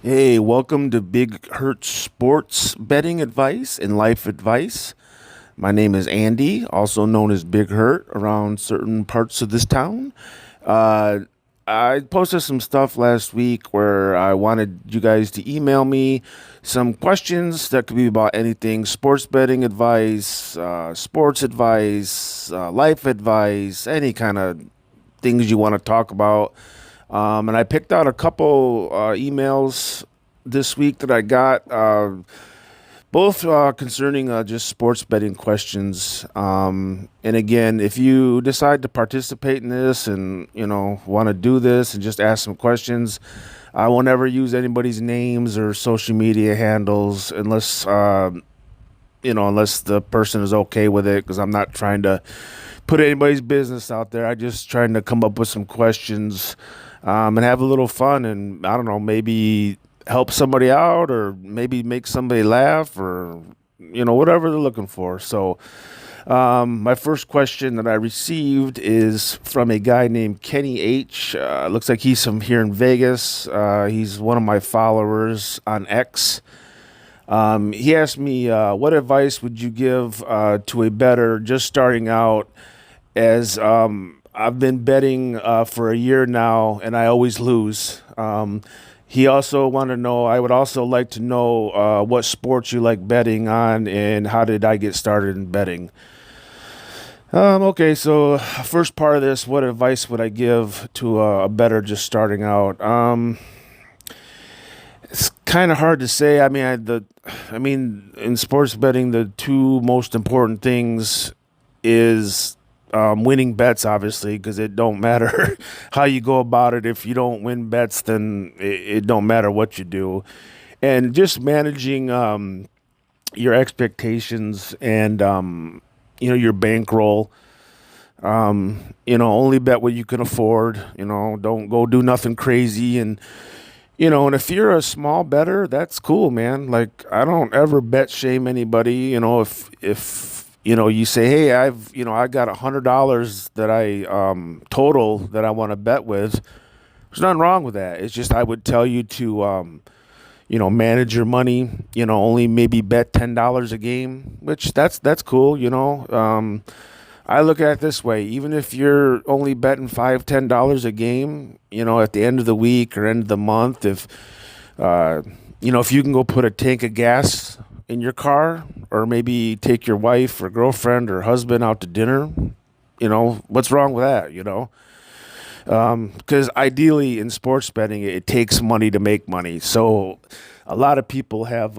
Hey, welcome to Big Hurt Sports Betting Advice and Life Advice. My name is Andy, also known as Big Hurt around certain parts of this town. Uh, I posted some stuff last week where I wanted you guys to email me some questions that could be about anything sports betting advice, life advice, any kind of things you want to talk about. And I picked out a couple emails this week that I got, both concerning just sports betting questions. And again, if you decide to participate in this and want to do this and just ask some questions, I will never use anybody's names or social media handles unless the person is okay with it, because I'm not trying to put anybody's business out there. I just trying to come up with some questions and have a little fun, and I don't know, maybe help somebody out or maybe make somebody laugh or whatever they're looking for. So my first question that I received is from a guy named Kenny H. Looks like he's from here in Vegas. He's one of my followers on X. He asked me, what advice would you give to a bettor just starting out, as I've been betting for a year now and I always lose. He also wanted to know, I would also like to know what sports you like betting on and how did I get started in betting. Okay, so first part of this, what advice would I give to a bettor just starting out? It's kind of hard to say. I mean, in sports betting, the two most important things is winning bets, obviously, because it don't matter how you go about it. If you don't win bets, then it don't matter what you do, and just managing your expectations and your bankroll. Only bet what you can afford. Don't go do nothing crazy. And if you're a small bettor, that's cool, man. Like, I don't ever bet shame anybody. If you say, hey, I got $100 that I total that I want to bet with. There's nothing wrong with that. It's just I would tell you to manage your money. Only maybe bet $10 a game, which that's cool. I look at it this way: even if you're only betting $5, $10 a game, at the end of the week or end of the month, uh, if you can go put a tank of gas in your car, or maybe take your wife or girlfriend or husband out to dinner, what's wrong with that? Because ideally in sports betting, it takes money to make money. So a lot of people have,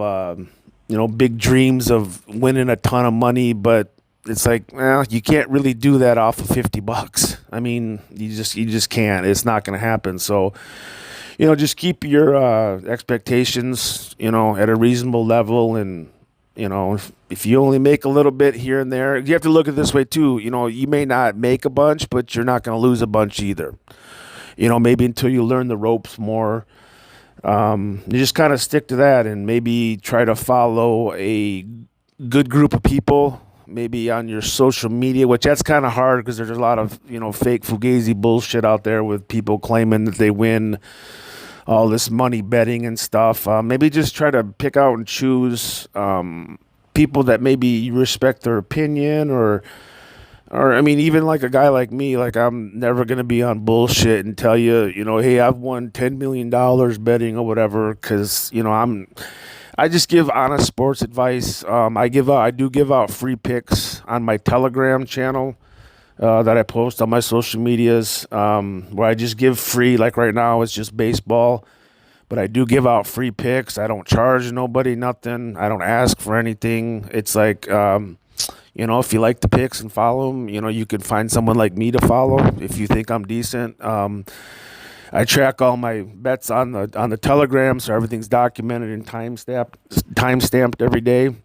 big dreams of winning a ton of money, but it's like, well, you can't really do that off of $50. I mean, you just can't. It's not going to happen. So, just keep your expectations, at a reasonable level. And, if you only make a little bit here and there, you have to look at it this way too. You may not make a bunch, but you're not going to lose a bunch either. Maybe until you learn the ropes more. You just kind of stick to that and maybe try to follow a good group of people, maybe on your social media, which that's kind of hard because there's a lot of, fake fugazi bullshit out there with people claiming that they win all this money betting and stuff. Maybe just try to pick out and choose people that maybe you respect their opinion, or I mean, even like a guy like me, like I'm never gonna be on bullshit and tell you, hey, I've won $10 million betting or whatever, because I just give honest sports advice. I do give out free picks on my Telegram channel that I post on my social medias, where I just give free. Like right now, it's just baseball, but I do give out free picks. I don't charge nobody nothing. I don't ask for anything. It's like, if you like the picks and follow them, you could find someone like me to follow if you think I'm decent. I track all my bets on the Telegram, so everything's documented and time stamped every day.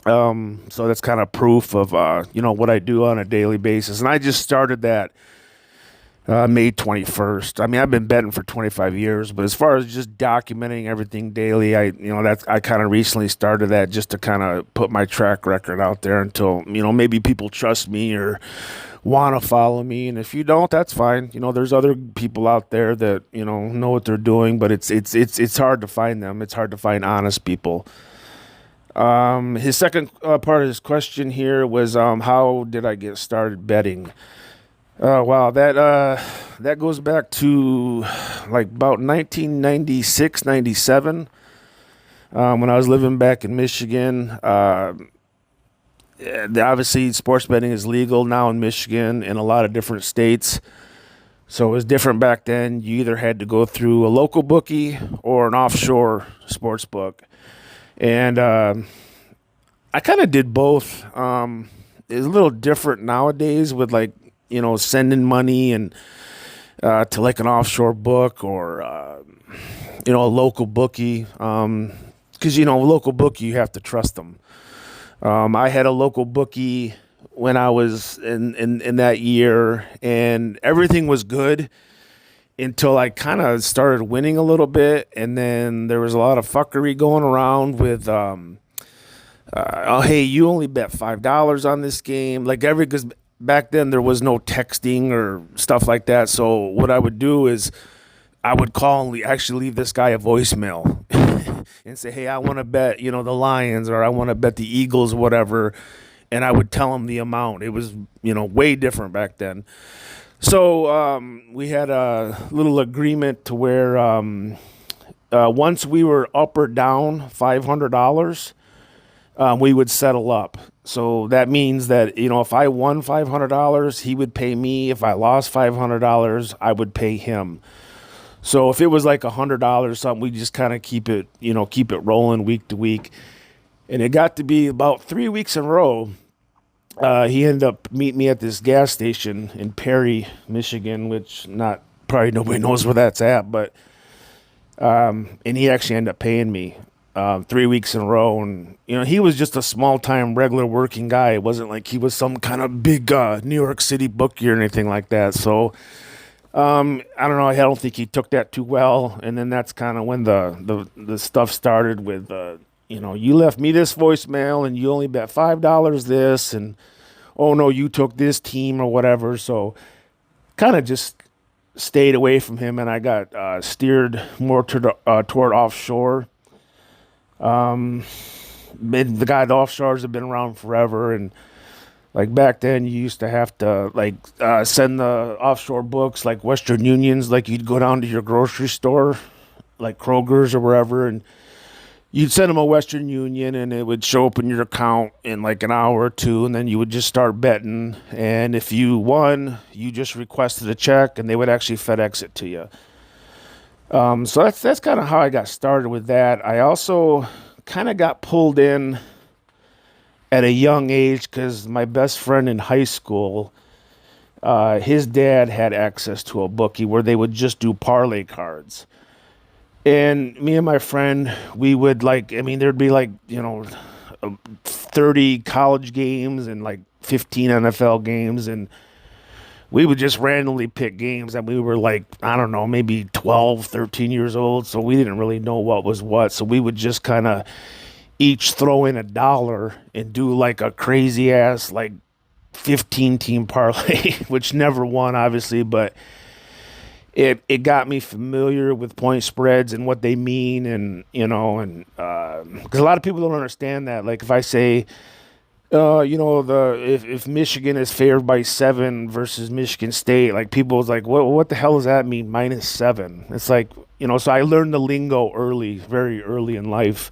So that's kind of proof of what I do on a daily basis. And I just started that May 21st. I mean, I've been betting for 25 years, but as far as just documenting everything daily, I kind of recently started that just to kind of put my track record out there until maybe people trust me or want to follow me, and if you don't, that's fine. There's other people out there that know what they're doing, but it's hard to find them. It's hard to find honest people. His second part of his question here was, how did I get started betting? Wow, that goes back to like about 1996, 97, when I was living back in Michigan. Obviously, sports betting is legal now in Michigan in a lot of different states. So it was different back then. You either had to go through a local bookie or an offshore sports book. And I kind of did both. It's a little different nowadays with sending money and to like an offshore book or a local bookie. Because a local bookie, you have to trust them. I had a local bookie when I was in that year, and everything was good until I kind of started winning a little bit, and then there was a lot of fuckery going around with, oh, hey, you only bet $5 on this game, because back then there was no texting or stuff like that. So what I would do is I would call and actually leave this guy a voicemail and say, hey, I want to bet, the Lions, or I want to bet the Eagles, whatever. And I would tell him the amount. It was, way different back then. So we had a little agreement to where once we were up or down $500, we would settle up. So that means that, if I won $500, he would pay me. If I lost $500, I would pay him. So if it was like $100 something, we just kind of keep it rolling week to week. And it got to be about 3 weeks in a row. He ended up meeting me at this gas station in Perry, Michigan, which probably nobody knows where that's at, but and he actually ended up paying me 3 weeks in a row. And he was just a small time regular working guy. It wasn't like he was some kind of big New York City bookie or anything like that. So I don't know. I don't think he took that too well. And then that's kind of when the stuff started with you left me this voicemail and you only bet $5 this, and oh no, you took this team or whatever. So kind of just stayed away from him, and I got steered more toward offshore. The offshores have been around forever, and like back then you used to have to send the offshore books like Western Unions, like you'd go down to your grocery store, like Kroger's or wherever, and you'd send them a Western Union, and it would show up in your account in like an hour or two, and then you would just start betting. And if you won, you just requested a check, and they would actually FedEx it to you. So that's kind of how I got started with that. I also kind of got pulled in at a young age because my best friend in high school, his dad had access to a bookie where they would just do parlay cards. And me and my friend, we would there'd be 30 college games and 15 NFL games, and we would just randomly pick games. And we were I don't know, maybe 12, 13 years old, so we didn't really know what was what. So we would just kind of each throw in $1 and do a crazy ass 15 team parlay, which never won, obviously, but it got me familiar with point spreads and what they mean, and because a lot of people don't understand that. Like if I say, if Michigan is favored by 7 versus Michigan State, people was like, what the hell does that mean, -7? It's so I learned the lingo very early in life.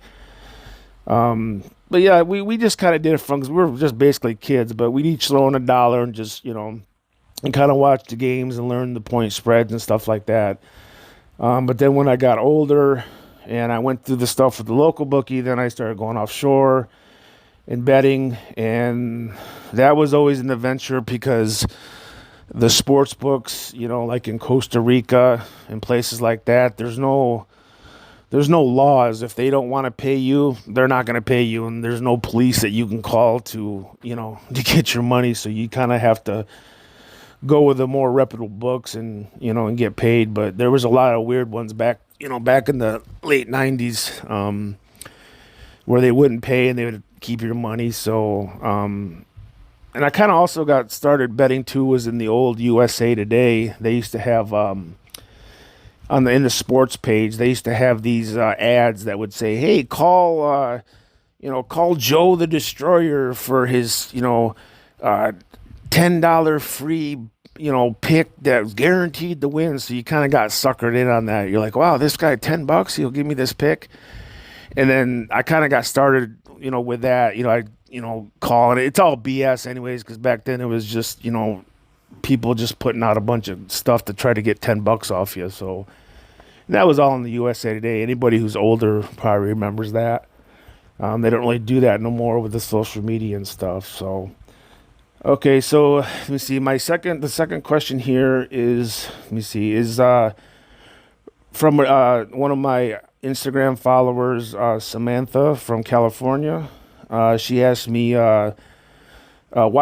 But yeah, we just kind of did it because we were just basically kids, but we'd each throw in $1 and just, and kind of watch the games and learn the point spreads and stuff like that. But then when I got older and I went through the stuff with the local bookie, then I started going offshore and betting. And that was always an adventure because the sports books, like in Costa Rica and places like that, there's no laws. If they don't want to pay you, they're not going to pay you. And there's no police that you can call to get your money. So you kind of have to go with the more reputable books and get paid. But there was a lot of weird ones back in the late 90s where they wouldn't pay and they would keep your money. So And I kind of also got started betting too. Was in the old USA Today. They used to have in the sports page. They used to have these ads that would say, "Hey, call Joe the Destroyer for his uh, $10 free pick that was guaranteed to win." So you kind of got suckered in on that. You're like, "Wow, this guy $10, he'll give me this pick." And then I kind of got started, with that. Calling it. It's all BS, anyways, because back then it was just people just putting out a bunch of stuff to try to get $10 off you. So that was all in the USA Today. Anybody who's older probably remembers that. They don't really do that no more with the social media and stuff. So okay, so let me see. The second question here is, let me see, is from one of my Instagram followers, Samantha from California. She asked me, why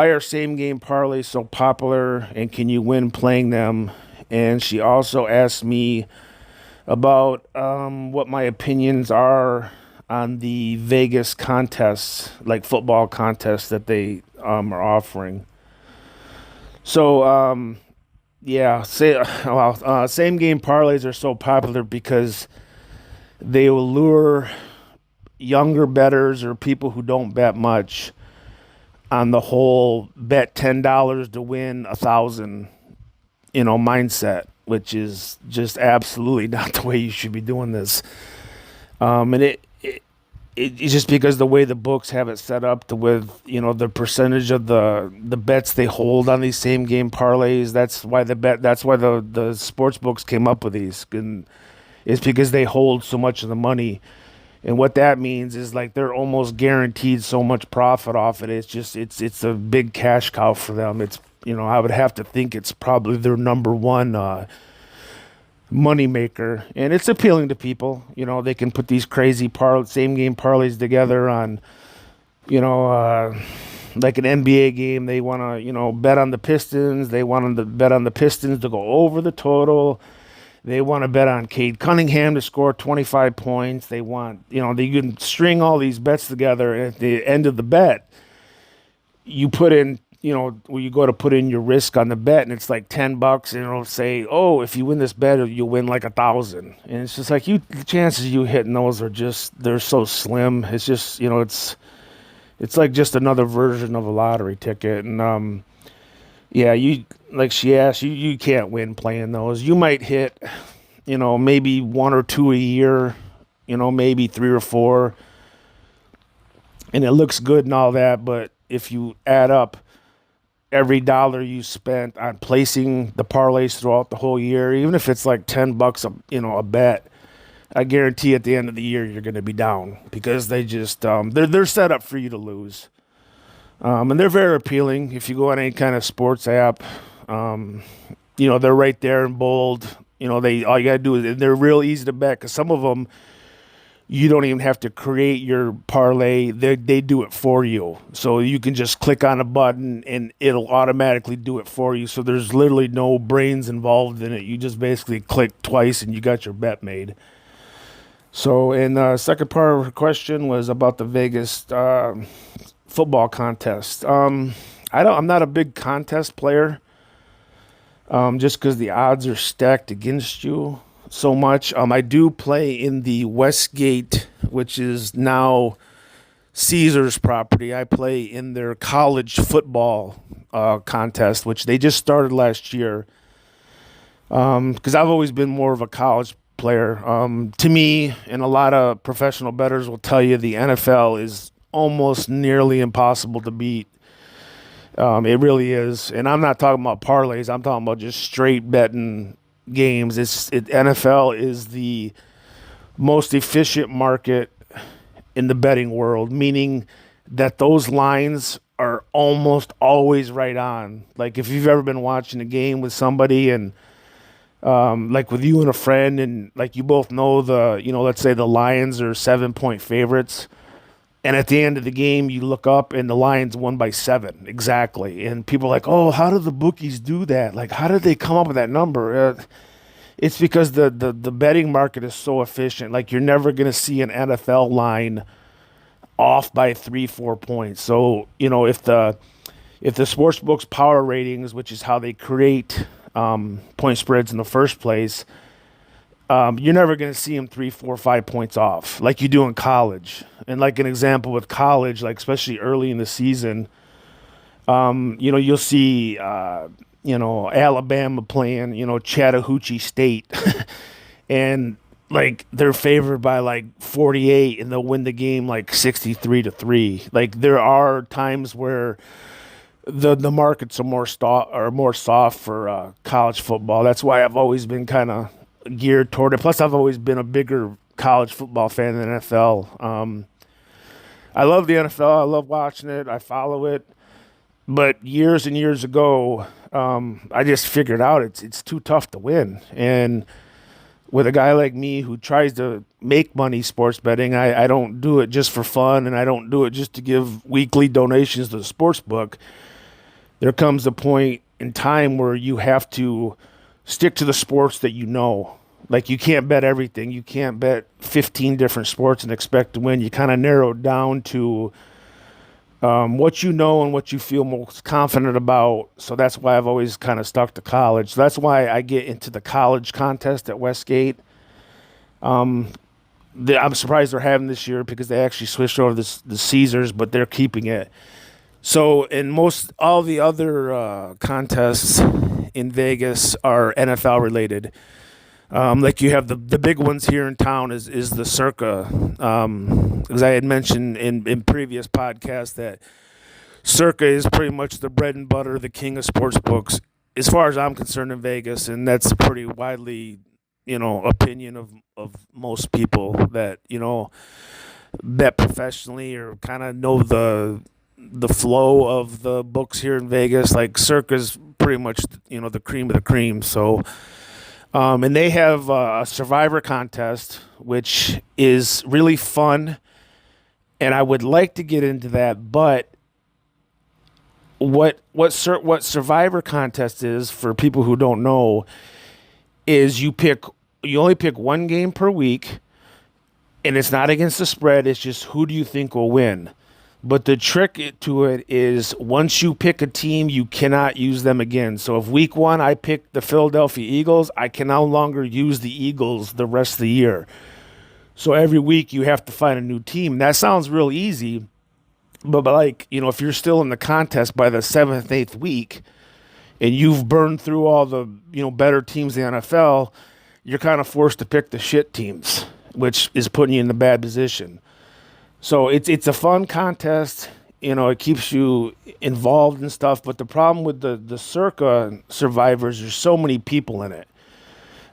are same game parlays so popular and can you win playing them? And she also asked me about what my opinions are on the Vegas contests, like football contests that they are offering. So, same game parlays are so popular because they will lure younger bettors or people who don't bet much on the whole bet $10 to win 1,000, mindset, which is just absolutely not the way you should be doing this. And it's just because the way the books have it set up with the percentage of the bets they hold on these same game parlays. That's why the sports books came up with these, and it's because they hold so much of the money. And what that means is like they're almost guaranteed so much profit off it. It's a big cash cow for them. It's I would have to think it's probably their number one money maker, and it's appealing to people. They can put these crazy same game parlays together on like an NBA game. They want to bet on the Pistons. They want to bet on the Pistons to go over the total. They want to bet on Cade Cunningham to score 25 points. They want, they can string all these bets together. And at the end of the bet, you put in, where you go to put in your risk on the bet, and it's like $10, and it'll say, "Oh, if you win this bet, you'll win like 1,000." And it's just like the chances you hitting those they're so slim. It's just, it's like just another version of a lottery ticket. And like she asked, you can't win playing those. You might hit, maybe one or two a year, maybe three or four, and it looks good and all that. But if you add up every dollar you spent on placing the parlays throughout the whole year, even if it's like $10 a bet, I guarantee at the end of the year you're going to be down because they just they're set up for you to lose. And they're very appealing. If you go on any kind of sports app, they're right there in bold. All you gotta do is, and they're real easy to bet because some of them you don't even have to create your parlay. They do it for you, so you can just click on a button and it'll automatically do it for you. So there's literally no brains involved in it. You just basically click twice and you got your bet made. So, and the second part of her question was about the Vegas football contest. I'm not a big contest player, just because the odds are stacked against you so much. I do play in the Westgate, which is now Caesars property. I play in their college football contest, which they just started last year. Because I've always been more of a college player. To me, and a lot of professional bettors will tell you, the NFL is almost nearly impossible to beat. It really is. And I'm not talking about parlays. I'm talking about just straight betting games. NFL is the most efficient market in the betting world, meaning that those lines are almost always right on. Like if you've ever been watching a game with somebody and like with you and a friend, and like you both know let's say the Lions are 7-point favorites. And at the end of the game, you look up and the Lions won by 7 exactly. And people are like, "Oh, how do the bookies do that? Like, how did they come up with that number?" It's because the betting market is so efficient. Like, you're never going to see an NFL line off by 3-4 points. So, if if the sports books power ratings, which is how they create point spreads in the first place, you're never going to see them 3, 4, 5 points off like you do in college. And like an example with college, like especially early in the season, you'll see, Alabama playing, Chattahoochee State, and like they're favored by like 48, and they'll win the game like 63-3. Like there are times where the markets are more soft for college football. That's why I've always been kind of geared toward it. Plus, I've always been a bigger college football fan than NFL. I love the NFL. I love watching it. I follow it. But years and years ago, I just figured out it's too tough to win. And with a guy like me who tries to make money sports betting, I don't do it just for fun, and I don't do it just to give weekly donations to the sports book. There comes a point in time where you have to stick to the sports that you know. Like you can't bet everything. You can't bet 15 different sports and expect to win. You kind of narrow it down to what you know and what you feel most confident about. So that's why I've always kind of stuck to college. So that's why I get into the college contest at Westgate. I'm surprised they're having this year because they actually switched over the Caesars, but they're keeping it. So in all the other contests in Vegas are NFL related. Like you have the big ones here in town is the Circa. As I had mentioned in previous podcasts that Circa is pretty much the bread and butter, the king of sports books, as far as I'm concerned in Vegas, and that's a pretty widely, opinion of most people that, bet professionally or kind of know the flow of the books here in Vegas. Like Circa's pretty much, the cream of the cream. So and they have a Survivor contest, which is really fun, and I would like to get into that. But what Survivor contest is, for people who don't know, is you only pick one game per week, and it's not against the spread. It's just who do you think will win. But the trick to it is once you pick a team, you cannot use them again. So if week 1 I pick the Philadelphia Eagles, I can no longer use the Eagles the rest of the year. So every week you have to find a new team. That sounds real easy, but if you're still in the contest by the 7th, 8th week, and you've burned through all the better teams in the NFL, you're kind of forced to pick the shit teams, which is putting you in the bad position. So it's a fun contest. It keeps you involved and stuff. But the problem with the Circa Survivors, there's so many people in it.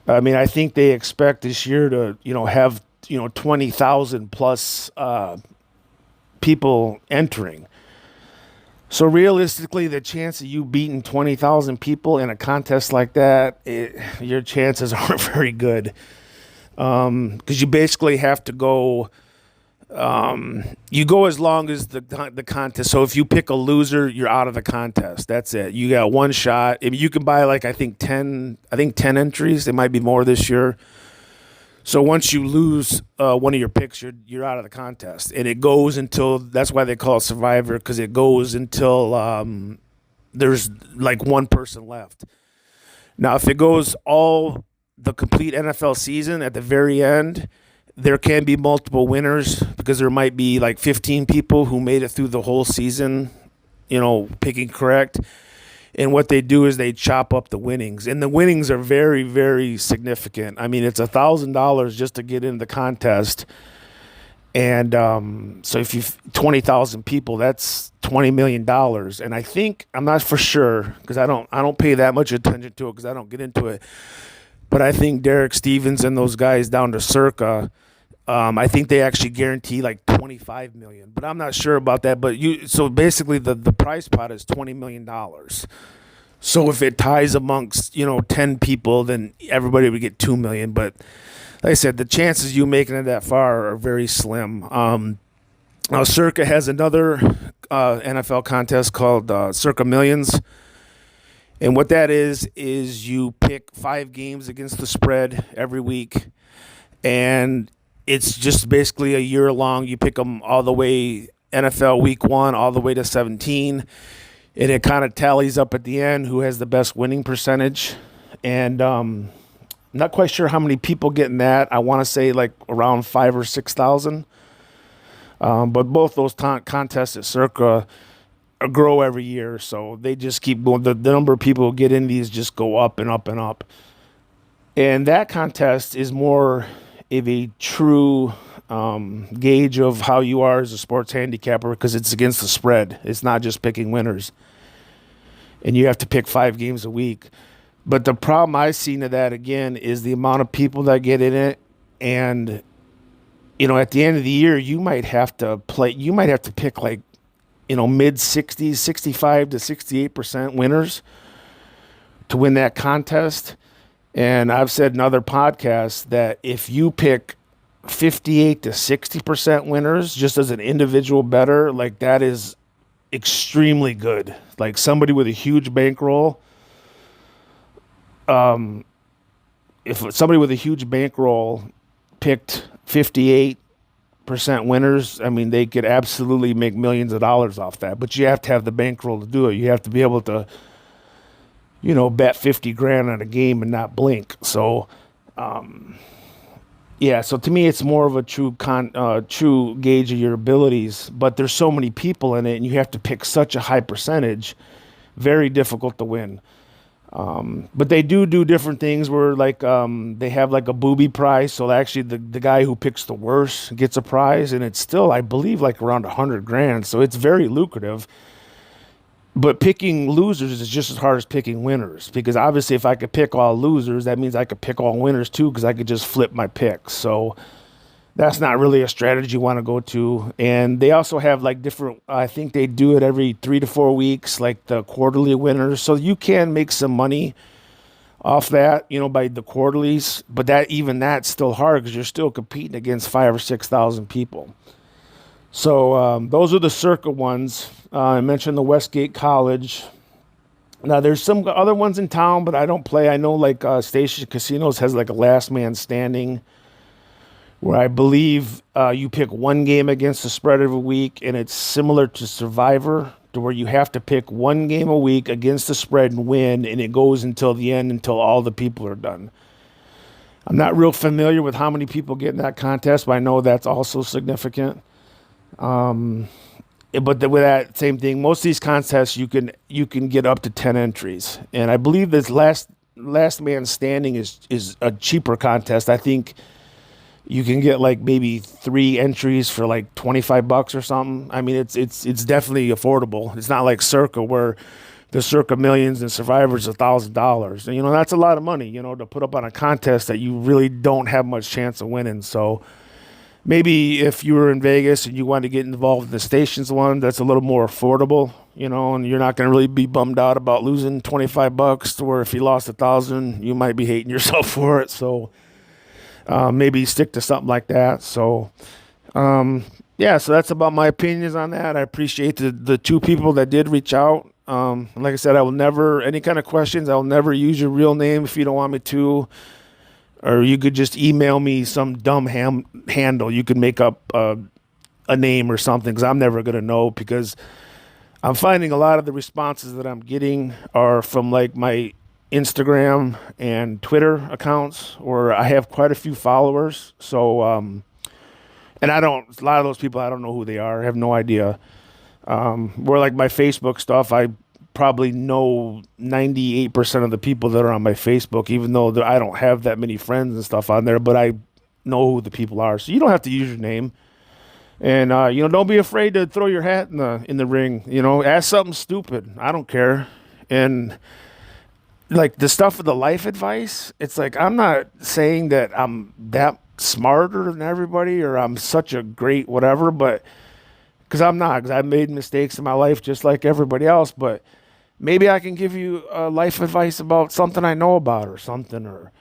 I mean, I think they expect this year to, have, 20,000 plus people entering. So realistically, the chance of you beating 20,000 people in a contest like that, your chances aren't very good. Because you basically have to go. You go as long as the contest. So if you pick a loser, you're out of the contest. That's it. You got one shot. I mean, you can buy I think 10 entries. It might be more this year. So once you lose one of your picks, you're out of the contest, and it goes until, that's why they call it Survivor, because it goes until there's one person left. Now, if it goes all the complete NFL season at the very end, there can be multiple winners because there might be 15 people who made it through the whole season, picking correct. And what they do is they chop up the winnings. And the winnings are very, very significant. I mean, it's $1,000 just to get into the contest. And so if you've 20,000 people, that's $20 million. And I think, I'm not for sure because I don't pay that much attention to it because I don't get into it. But I think Derek Stevens and those guys down to Circa, I think they actually guarantee $25 million, but I'm not sure about that. But so basically the prize pot is $20 million. So if it ties amongst 10 people, then everybody would get $2 million. But like I said, the chances you making it that far are very slim. Now Circa has another NFL contest called Circa Millions. And what that is you pick 5 games against the spread every week, and it's just basically a year long. You pick them all the way NFL week 1 all the way to 17, and it kind of tallies up at the end who has the best winning percentage. And not quite sure how many people get in that. I want to say like around 5,000 or 6,000. But both those contests at Circa grow every year, so they just keep going. The number of people who get in these just go up and up and up. And that contest is more of a true gauge of how you are as a sports handicapper, because it's against the spread. It's not just picking winners. And you have to pick 5 games a week. But the problem I've seen of that, again, is the amount of people that get in it. And, at the end of the year, you might have to pick like, mid-60s, 65 to 68% winners to win that contest. And I've said in other podcasts that if you pick 58 to 60% winners just as an individual bettor, like that is extremely good. Like somebody with a huge bankroll, if somebody with a huge bankroll picked 58% winners, I mean, they could absolutely make millions of dollars off that. But you have to have the bankroll to do it. You have to be able to, bet 50 grand on a game and not blink. So, so to me, it's more of a true gauge of your abilities. But there's so many people in it, and you have to pick such a high percentage. Very difficult to win. But they do different things where like they have like a booby prize. So actually the guy who picks the worst gets a prize, and it's still, I believe, like around 100 grand. So it's very lucrative. But picking losers is just as hard as picking winners, because obviously if I could pick all losers, that means I could pick all winners too, because I could just flip my picks. So that's not really a strategy you want to go to. And they also have like different, I think they do it every 3 to 4 weeks, like the quarterly winners. So you can make some money off that, by the quarterlies. But that's still hard, because you're still competing against 5,000 or 6,000 people. So those are the Circa ones. I mentioned the Westgate College. Now there's some other ones in town, but I don't play. I know like Station Casinos has like a last man standing, where I believe you pick one game against the spread every week, and it's similar to Survivor, to where you have to pick one game a week against the spread and win, and it goes until the end, until all the people are done. I'm not real familiar with how many people get in that contest, but I know that's also significant. But with that same thing, most of these contests you can get up to 10 entries, and I believe this last man standing is a cheaper contest. I think you can get like maybe 3 entries for like $25 or something. I mean, it's definitely affordable. It's not like Circa, where the Circa Millions and Survivor's $1,000. And, that's a lot of money, to put up on a contest that you really don't have much chance of winning. So maybe if you were in Vegas and you wanted to get involved in the Stations one, that's a little more affordable, and you're not going to really be bummed out about losing $25, to where if you lost 1,000, you might be hating yourself for it. So maybe stick to something like that. So, so that's about my opinions on that. I appreciate the 2 people that did reach out. Like I said, I will never, any kind of questions, I will never use your real name if you don't want me to. Or you could just email me some dumb handle. You could make up a name or something, because I'm never going to know, because I'm finding a lot of the responses that I'm getting are from like my Instagram and Twitter accounts, where I have quite a few followers. So, and a lot of those people, I don't know who they are. I have no idea. Where like my Facebook stuff, I probably know 98% of the people that are on my Facebook, even though I don't have that many friends and stuff on there, but I know who the people are. So you don't have to use your name. And, don't be afraid to throw your hat in the ring, ask something stupid. I don't care. And like the stuff with the life advice, it's like, I'm not saying that I'm that smarter than everybody, or I'm such a great whatever, but because I'm not, because I've made mistakes in my life just like everybody else. But maybe I can give you life advice about something I know about, or something, or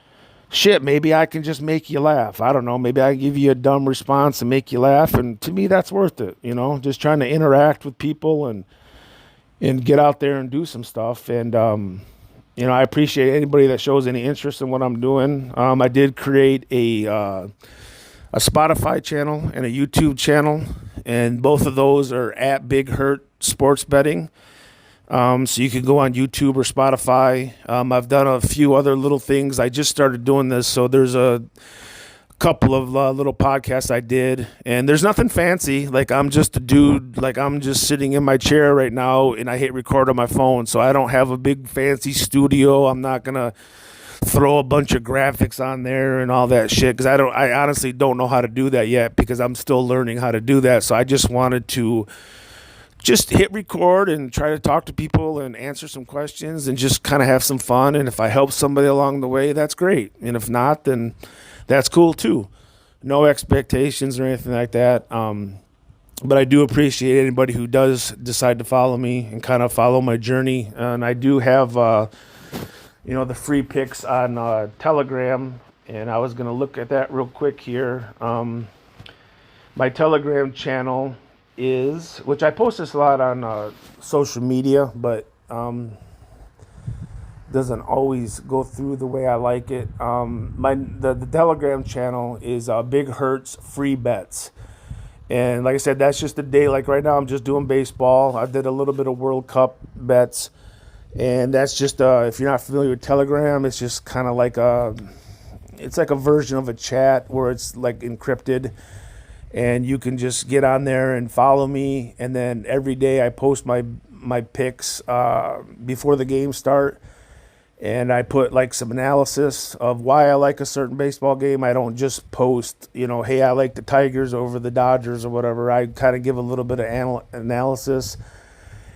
shit, maybe I can just make you laugh. I don't know. Maybe I can give you a dumb response and make you laugh. And to me, that's worth it. Just trying to interact with people and get out there and do some stuff. And, I appreciate anybody that shows any interest in what I'm doing. I did create a Spotify channel and a YouTube channel, and both of those are at Big Hurt Sports Betting. So you can go on YouTube or Spotify. I've done a few other little things. I just started doing this, so there's a couple of little podcasts I did, and there's nothing fancy. Like, I'm just a dude. Like, I'm just sitting in my chair right now, and I hit record on my phone. So I don't have a big fancy studio. I'm not gonna throw a bunch of graphics on there and all that shit because I honestly don't know how to do that yet because I'm still learning how to do that. So I just wanted to just hit record and try to talk to people and answer some questions and just kind of have some fun. And if I help somebody along the way, that's great. And if not, then that's cool too. No expectations or anything like that. But I do appreciate anybody who does decide to follow me and kind of follow my journey. And I do have, the free picks on Telegram. And I was going to look at that real quick here. My Telegram channel is, which I post this a lot on social media, but doesn't always go through the way I like it. The Telegram channel is Big Hurts Free Bets. And like I said, that's just a day. Like right now, I'm just doing baseball. I did a little bit of World Cup bets. And that's just, if you're not familiar with Telegram, it's just kind of like it's like a version of a chat where it's like encrypted. And you can just get on there and follow me. And then every day I post my picks before the games start. And I put like some analysis of why I like a certain baseball game. I don't just post, hey, I like the Tigers over the Dodgers or whatever. I kind of give a little bit of analysis.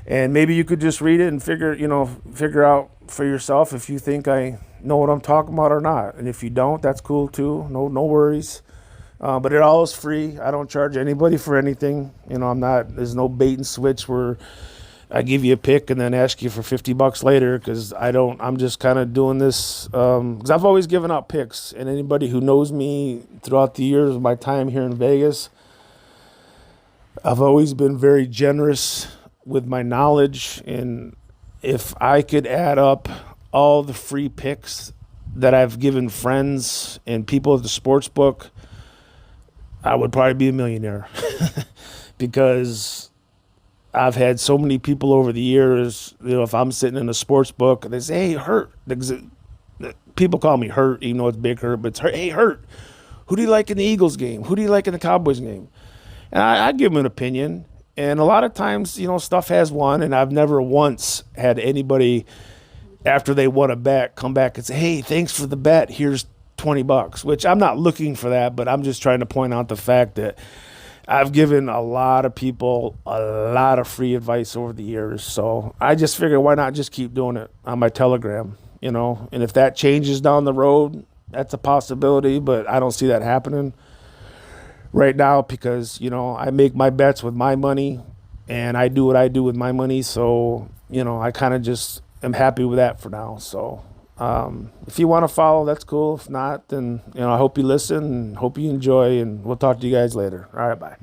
And maybe you could just read it and figure out for yourself if you think I know what I'm talking about or not. And if you don't, that's cool too. No worries. But it all is free. I don't charge anybody for anything. There's no bait and switch where I give you a pick and then ask you for $50 later because I'm just kind of doing this because I've always given out picks. And anybody who knows me throughout the years of my time here in Vegas, I've always been very generous with my knowledge. And if I could add up all the free picks that I've given friends and people at the sports book, I would probably be a millionaire because I've had so many people over the years, if I'm sitting in a sports book and they say, hey, Hurt, people call me Hurt, even though it's Big Hurt, but it's Hurt. Hey, Hurt, who do you like in the Eagles game? Who do you like in the Cowboys game? And I give them an opinion. And a lot of times, stuff has won, and I've never once had anybody, after they won a bet, come back and say, hey, thanks for the bet, here's $20, which I'm not looking for that, but I'm just trying to point out the fact that I've given a lot of people a lot of free advice over the years. So I just figured, why not just keep doing it on my Telegram, and if that changes down the road, that's a possibility, but I don't see that happening right now because, I make my bets with my money and I do what I do with my money. So, I kind of just am happy with that for now. So if you want to follow, that's cool. If not, then, I hope you listen and hope you enjoy, and we'll talk to you guys later. All right, bye.